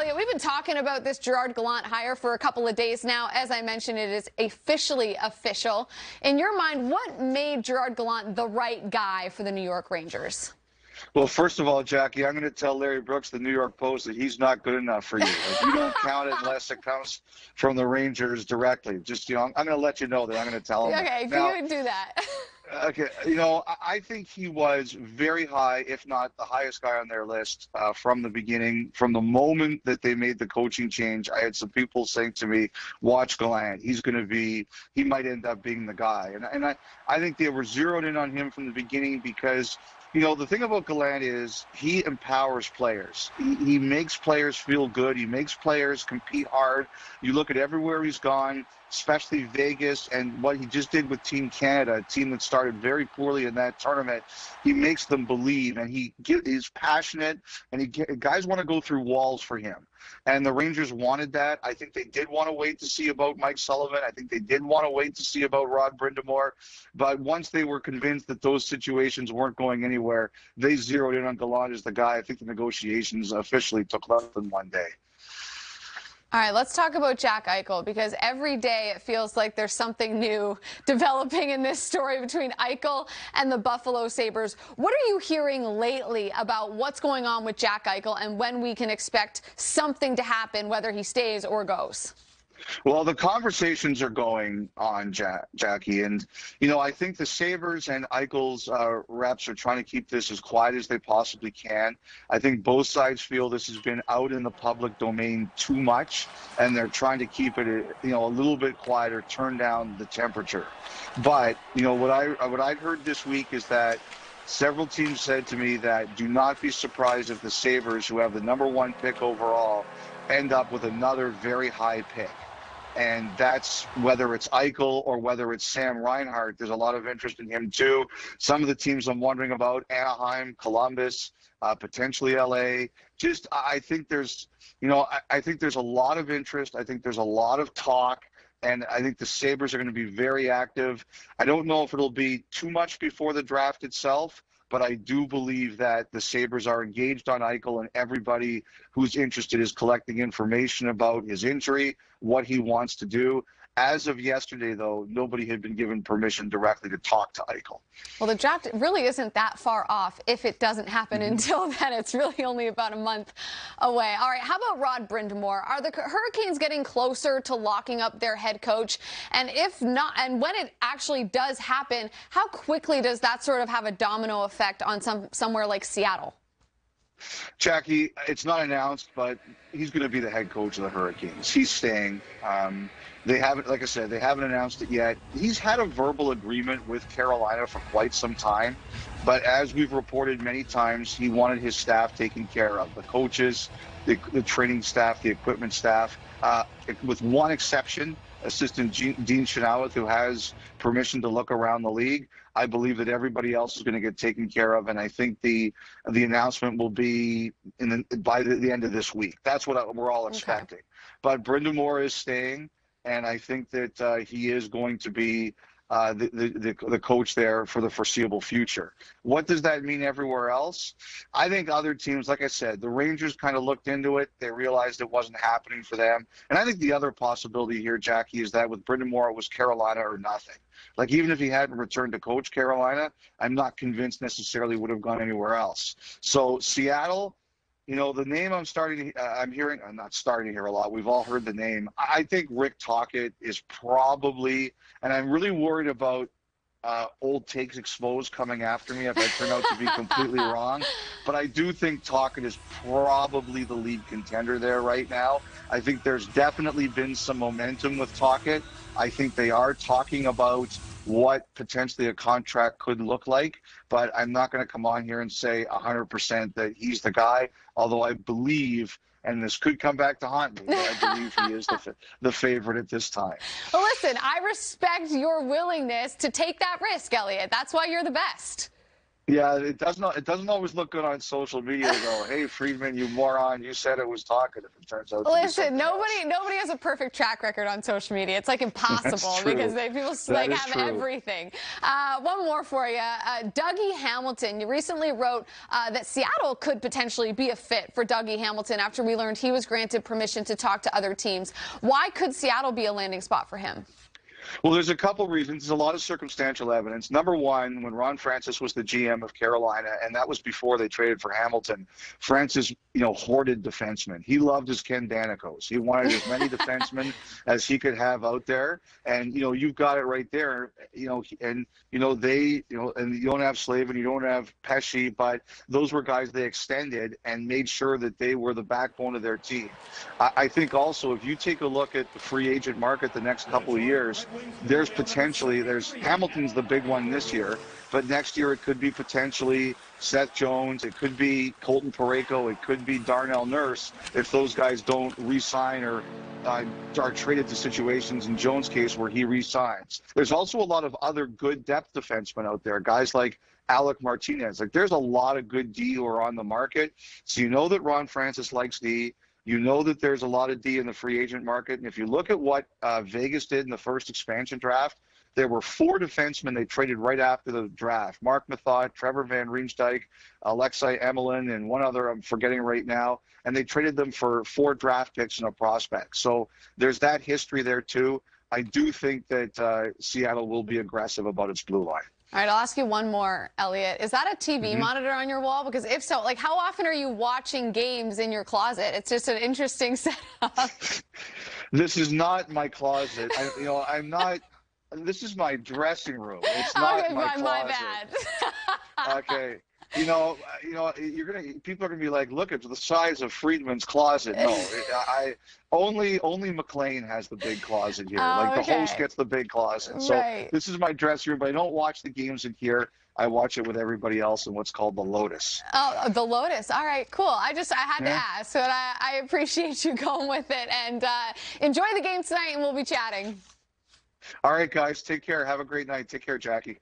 Elliotte, we've been talking about this Gerard Gallant hire for a couple of days now. As I mentioned, it is officially official. In your mind, what made Gerard Gallant the right guy for the New York Rangers? Well, first of all, Jackie, I'm going to tell Larry Brooks, the New York Post, that he's not good enough for you. Like, you don't count it unless it comes from the Rangers directly. Just, I'm going to let you know that. I'm going to tell him. Okay, now, you do that. Okay, I think he was very high, if not the highest guy on their list from the beginning. From the moment that they made the coaching change, I had some people saying to me, watch Gallant. He might end up being the guy. And I think they were zeroed in on him from the beginning because the thing about Gallant is he empowers players. He makes players feel good. He makes players compete hard. You look at everywhere he's gone, especially Vegas, and what he just did with Team Canada, a team that started very poorly in that tournament. He makes them believe, and he's passionate, and guys want to go through walls for him. And the Rangers wanted that. I think they did want to wait to see about Mike Sullivan. I think they did want to wait to see about Rod Brind'Amour. But once they were convinced that those situations weren't going anywhere, they zeroed in on Gallant as the guy. I think the negotiations officially took less than one day. All right, let's talk about Jack Eichel, because every day it feels like there's something new developing in this story between Eichel and the Buffalo Sabres. What are you hearing lately about what's going on with Jack Eichel and when we can expect something to happen, whether he stays or goes? Well, the conversations are going on, Jackie, and I think the Sabres and Eichel's reps are trying to keep this as quiet as they possibly can. I think both sides feel this has been out in the public domain too much, and they're trying to keep it, a little bit quieter, turn down the temperature. But what I've heard this week is that several teams said to me that do not be surprised if the Sabres, who have the #1 pick overall, end up with another very high pick. And that's whether it's Eichel or whether it's Sam Reinhart. There's a lot of interest in him, too. Some of the teams I'm wondering about, Anaheim, Columbus, potentially L.A. I think there's a lot of interest. I think there's a lot of talk. And I think the Sabres are going to be very active. I don't know if it'll be too much before the draft itself, but I do believe that the Sabres are engaged on Eichel, and everybody who's interested is collecting information about his injury, what he wants to do. As of yesterday, though, nobody had been given permission directly to talk to Eichel. Well, the draft really isn't that far off if it doesn't happen until then. It's really only about a month away. All right, how about Rod Brind'Amour? Are the Hurricanes getting closer to locking up their head coach? And if not, and when it actually does happen, how quickly does that sort of have a domino effect on somewhere like Seattle? Jackie, it's not announced, but he's going to be the head coach of the Hurricanes. He's staying. They haven't, like I said, they haven't announced it yet. He's had a verbal agreement with Carolina for quite some time, but as we've reported many times, he wanted his staff taken care of, the coaches, the training staff, the equipment staff, with one exception, assistant Dean Chenoweth, who has permission to look around the league. I believe that everybody else is going to get taken care of, and I think the announcement will be by the end of this week. That's what we're all expecting. Okay. But Brind'Amour is staying, and I think that he is going to be the coach there for the foreseeable future. What does that mean everywhere else? I think other teams, like I said, the Rangers kind of looked into it. They realized it wasn't happening for them. And I think the other possibility here, Jackie, is that with Brind'Amour, it was Carolina or nothing. Like, even if he hadn't returned to coach Carolina, I'm not convinced necessarily would have gone anywhere else. So Seattle, the name I'm hearing, I'm not starting to hear a lot. We've all heard the name. I think Rick Tocchet is probably, and I'm really worried about old takes exposed coming after me if I turn out to be completely wrong. But I do think Tocchet is probably the lead contender there right now. I think there's definitely been some momentum with Tocchet. I think they are talking about what potentially a contract could look like, but I'm not going to come on here and say 100% that he's the guy, although I believe, and this could come back to haunt me, but I believe he is the favorite at this time. Well, listen, I respect your willingness to take that risk, Elliotte. That's why you're the best. Yeah, it doesn't always look good on social media to go, hey, Friedman, you moron, you said it was talkative. It turns out to be Listen, something else. nobody has a perfect track record on social media. It's like That's impossible because true. people That like is have true. everything. One more for you. Dougie Hamilton, you recently wrote that Seattle could potentially be a fit for Dougie Hamilton after we learned he was granted permission to talk to other teams. Why could Seattle be a landing spot for him? Well, there's a couple reasons. There's a lot of circumstantial evidence. Number one, when Ron Francis was the GM of Carolina, and that was before they traded for Hamilton, Francis, hoarded defensemen. He loved his Ken Danicos. He wanted as many defensemen as he could have out there. And, you've got it right there. And, and you don't have Slavin, you don't have Pesci, but those were guys they extended and made sure that they were the backbone of their team. I think also, if you take a look at the free agent market the next couple of years, there's Hamilton's the big one this year, but next year it could be potentially Seth Jones, it could be Colton Parayko, it could be Darnell Nurse if those guys don't re-sign or are traded to situations in Jones' case where he re-signs. There's also a lot of other good depth defensemen out there, guys like Alec Martinez. Like, there's a lot of good D who are on the market. So you know that Ron Francis likes D. You know that there's a lot of D in the free agent market. And if you look at what Vegas did in the first expansion draft, there were 4 defensemen they traded right after the draft. Mark Method, Trevor Van Riemsdyk, Alexei Emelin, and one other I'm forgetting right now. And they traded them for 4 draft picks and a prospect. So there's that history there too. I do think that Seattle will be aggressive about its blue line. All right, I'll ask you one more, Elliotte. Is that a TV monitor on your wall? Because if so, like, how often are you watching games in your closet? It's just an interesting setup. This is not my closet. I'm not. This is my dressing room. It's not my closet. My bad. Okay. People are gonna be like, look, it's the size of Friedman's closet. No, only McLean has the big closet here. The host gets the big closet. So this is my dressing room, but I don't watch the games in here. I watch it with everybody else in what's called the Lotus. Oh, the Lotus. All right, cool. I had to ask, but I appreciate you going with it. And enjoy the game tonight, and we'll be chatting. All right, guys. Take care. Have a great night. Take care, Jackie.